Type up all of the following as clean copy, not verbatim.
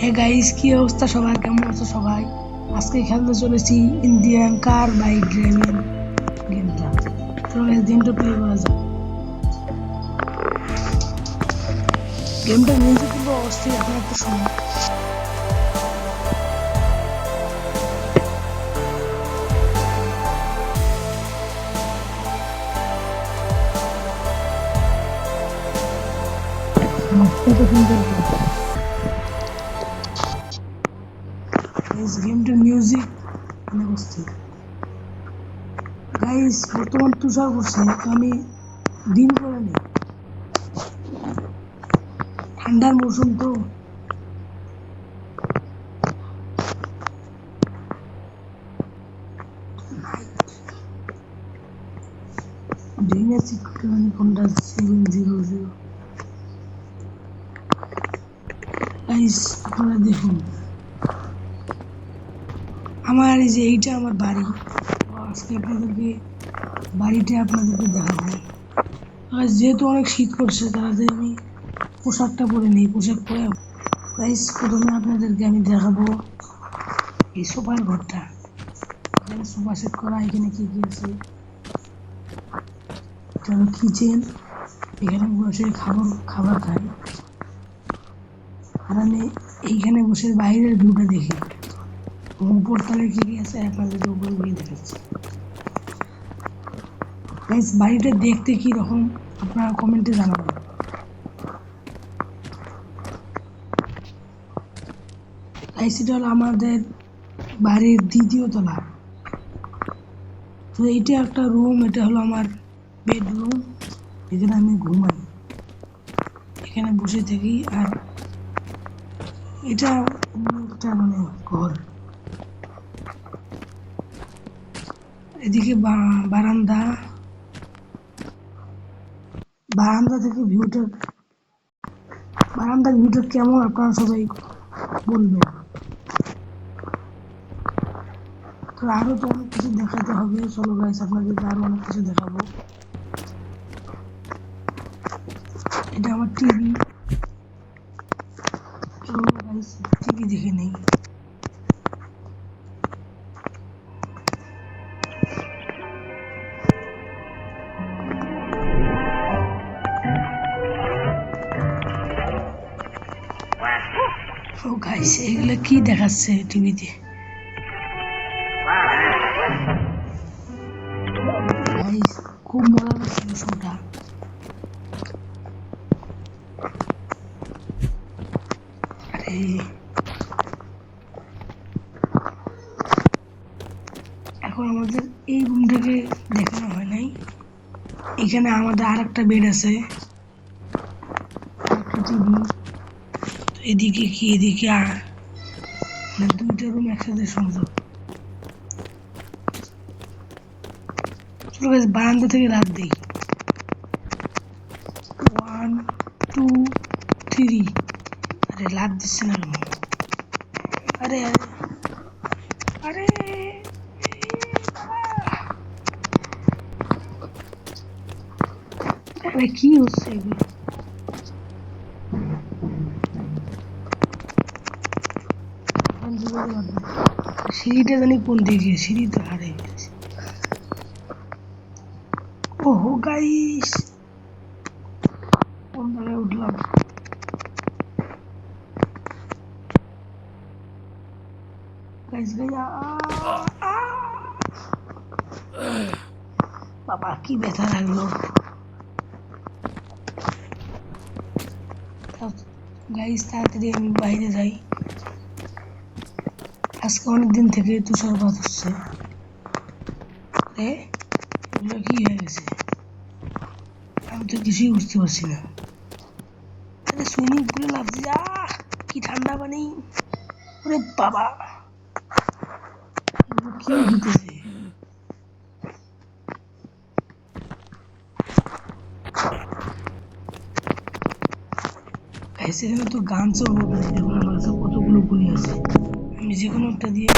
Hey guys, কি অবস্থা সবার? কেমন আছো সবাই? আজকে খেলতে চলেছি ইন্ডিয়ান কার বাইক ড্রাইভিং গেমটা। চলো গাইস, গেমটা প্লে করা যাক। গেমটা মিউজিক কিন্তু অস্থির, এখন একটা সময় গেমটার মিউজিক অনেক অস্থির। গাইস, বর্তমান তুষার করছে, তো আমি দিন করে নেই, ঠান্ডার মৌসুম তো। ডিএনএ সিক্রেট মানে কোনটা? 700। গাইস, আপনারা দেখুন, আমার এই যে এইটা আমার বাড়ি। আজকে আপনাদেরকে আপনাদেরকে দেখাবো। আর যেহেতু অনেক শীত করছে, তাহলে আমি পোশাকটা পরে নিই। পোশাক পরে গাইস, প্রথমে আপনাদেরকে আমি দেখাবো এই সোফার ঘরটা। এখানে সোফা সেট করা। এখানে কি কি আছে? এটা হলো কিচেন। এখানে বসে খাবার খাই। আর আমি এইখানে বসে বাইরের ভিউটা দেখি। উপর তলে কি কি আছে আপনাদেরকে উপরে গিয়ে দেখাচ্ছি। গাইস, বাড়িটা দেখতে কি রকম আপনারা কমেন্টে জানাবেন। গাইস, এটা হলো আমাদের বাড়ির দ্বিতীয় তলা। তো এইটা একটা রুম, এটা হলো আমার বেডরুম। এখানে আমি ঘুমাই, এখানে বসে থাকি। আর এটা একটা মানে ঘর। এদিকে বারান্দা। বারান্দার ভিউটা কেমন আপনারা সবাই বলবেন। তো আরো তো অনেক কিছু দেখাতে হবে। চলো গাইস, আপনাদেরকে আরো অনেক কিছু দেখাবো। এটা আমার টিভি। চলো গাইস, টিভি দেখে নেই। ও গাইস, এগুলো কি দেখাচ্ছে টিভিতে? গাইস, খুব মজা লাগছিল শোটা। আরে এখন আমাদের এই রুমটাকে দেখানো হয় নাই। এখানে আমাদের আর একটা বেড আছে, একটা টিভি। এদিকে কি? এদিকে মানে দুইটা রুম একসাথে সংযোগ। চলো গাইস, বারান্দা থেকে রাত দেই। 1 2 3। আরে লাভ দিচ্ছে না কেন? আরে আরে আরে আরে কি হচ্ছে এগুলো? সিঁড়িটা জানি কোন দিকে? সিঁড়ি তো হারিয়ে গেছে। ওহো গাইস, কোন জায়গায় উঠলাম? গাইস গাইয়া, বাবা কি ব্যথা লাগলো। গাইস, তাড়াতাড়ি আমি বাইরে যাই। আজকে অনেকদিন থেকে তুষারপাত হচ্ছে। এগুলো কি হয়ে গেছে? আমি তো কিছুই বুঝতে পারছি না। আরে সুইমিং পুলে লাফছি। কি ঠান্ডা পানি! ওরে বাবা, কি হইতেছে? গাইস, এখানে তো গান চলবো। দেখুন আমার কাছে কতগুলো গুলি আছে, আমি যে কোনো একটা দিয়ে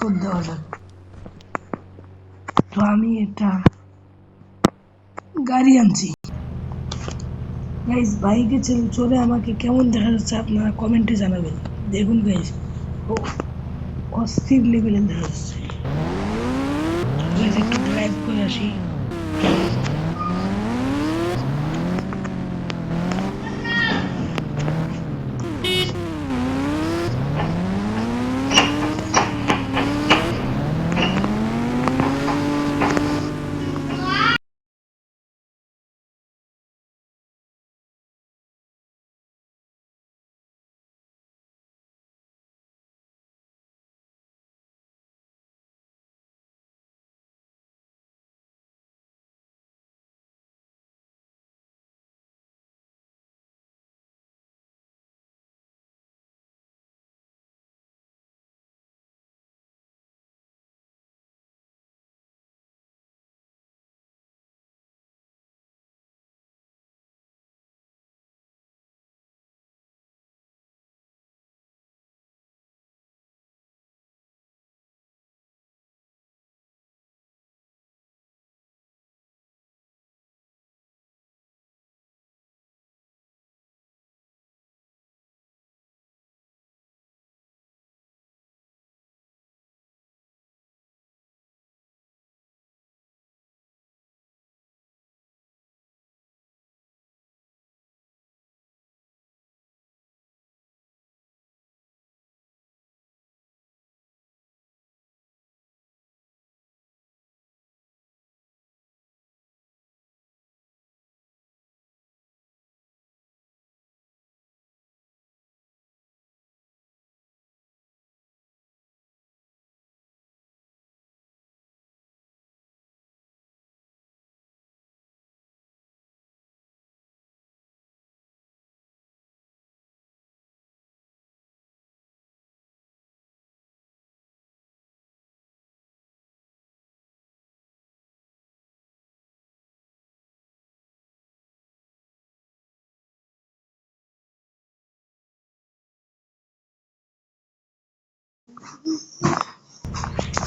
স্কোর দেওয়া যাক। তো আমি একটা গাড়ি আনছি গাইস। বাইকে চলে আমাকে কেমন দেখা যাচ্ছে আপনারা কমেন্টে জানাবেন। দেখুন গাইস, অস্থির লেভেলের দেখা যাচ্ছে। গাইস একটু ড্রাইভ করে আসি।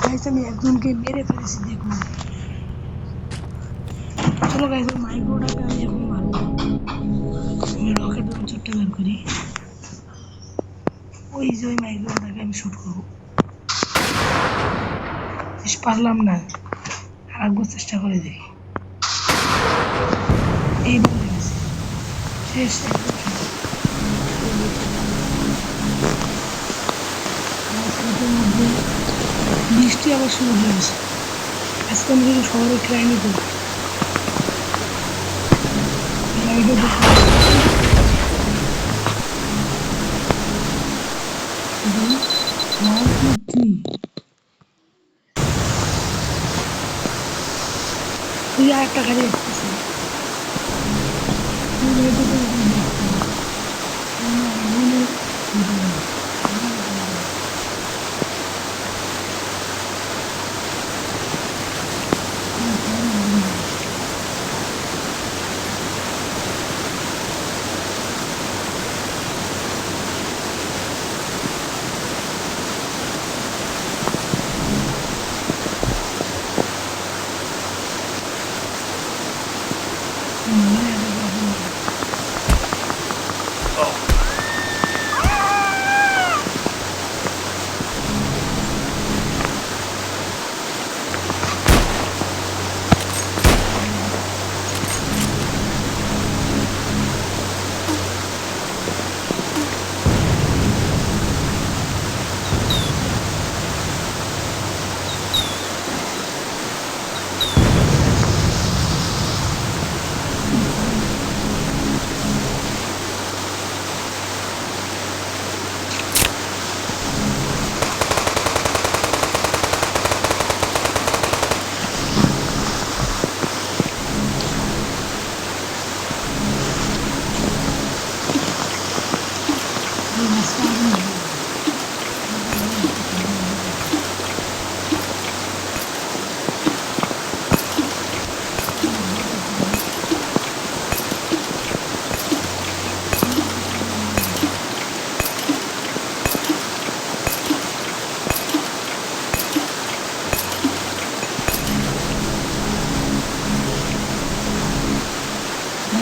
গাইস আমি একজনকে মেরে ফেলেছি, দেখুন। চলো গাইস, মাইক্রোটাকে আমি এখন মারবো। আমি রকেট লঞ্চারটা বের করি। ওই যে ওই মাইক্রোটাকে আমি শুট করবো। পারলাম না, আরেকবার চেষ্টা করে দেখি। এইবার লেগেছে, শেষ, একদম শেষ। রাস্তাটার মধ্যে বৃষ্টি আবার শুরু হয়ে গেছে। আজকে আমি যদি শহরে ট্রাই নিতে গাড়িটা দেখতে ওই আর একটা গাড়ি আসতেছে।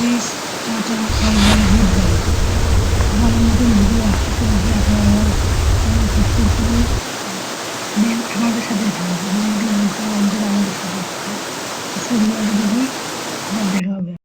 হাফিজ, tata, bye bye, goodbye. আবার নতুন ভিডিও আসতেছে, আপনারা সবাই সাবস্ক্রাইব করে দেন, আমাদের সাথে থাকুন।